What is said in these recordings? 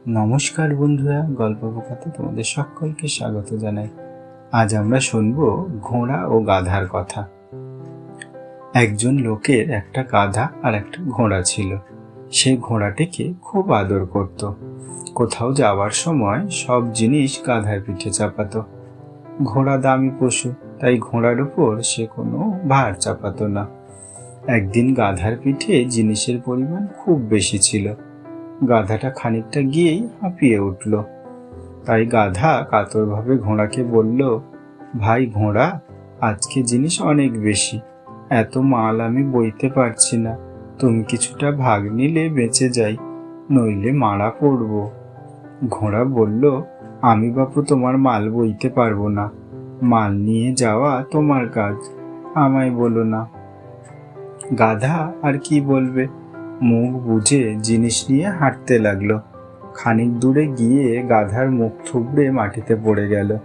নমস্কার বন্ধুরা, গল্প কথাতে তোমাদের সকলকে স্বাগত জানাই। আজ আমরা শুনব ঘোড়া ও গাধার কথা। একজন লোকের একটা গাধা আর একটা ঘোড়া ছিল। সে ঘোড়াটিকে খুব আদর করত। কোথাও যাওয়ার সময় সব জিনিস গাধার পিঠে চাপাতো। ঘোড়া দামি পশু, তাই ঘোড়ার উপর সে কোনো ভার চাপাতো না। একদিন গাধার পিঠে জিনিসের পরিমাণ খুব বেশি ছিল। গাধাটা খানিকটা গিয়েই হাঁপিয়ে উঠল। তাই গাধা কাতরভাবে ঘোড়াকে বলল, ভাই ঘোড়া, আজকে জিনিস অনেক বেশি, এত মাল আমি বইতে পারছি না। তুমি কিছুটা ভাগ নিলে বেঁচে যাই, নইলে মারা পড়ব। ঘোড়া বলল, আমি বাপু তোমার মাল বইতে পারবো না। মাল নিয়ে যাওয়া তোমার কাজ, আমায় বলো না। গাধা আর কি বলবে, মুখ বুজে জিনিস নিয়ে হাঁটতে লাগলো। খানিক দূরে গিয়ে গাধার মুখ থুবড়ে মাটিতে পড়ে গেল।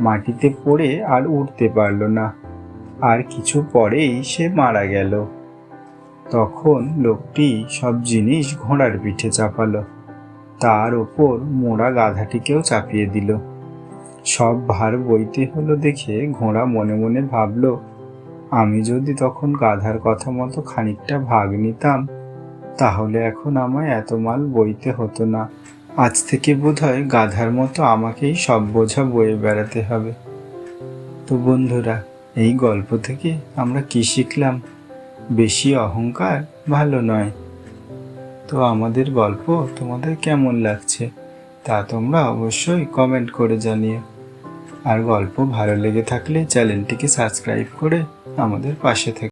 মাটিতে পড়ে আর উঠতে পারল না। আর কিছু পরেই সে মারা গেল। তখন লোকটি সব জিনিস ঘোড়ার পিঠে চাপালো, তার ওপর মোড়া গাধাটিকেও চাপিয়ে দিল। সব ভার বইতে হলো দেখে ঘোড়া মনে মনে ভাবল, আমি যদি তখন গাধার কথা মতো খানিকটা ভাগ নিতাম, তাহলে এখন আমায় এত মাল বইতে হতো না। আজ থেকে বোধহয় গাধার মতো আমাকেই সব বোঝা বয়ে বেড়াতে হবে। তো বন্ধুরা, এই গল্প থেকে আমরা কি শিখলাম? বেশি অহংকার ভালো নয়। তো আমাদের গল্প তোমাদের কেমন লাগছে তা তোমরা অবশ্যই কমেন্ট করে জানিও। আর গল্প ভালো লেগে থাকলে চ্যানেলটিকে সাবস্ক্রাইব করে আমাদের পাশে থেকো।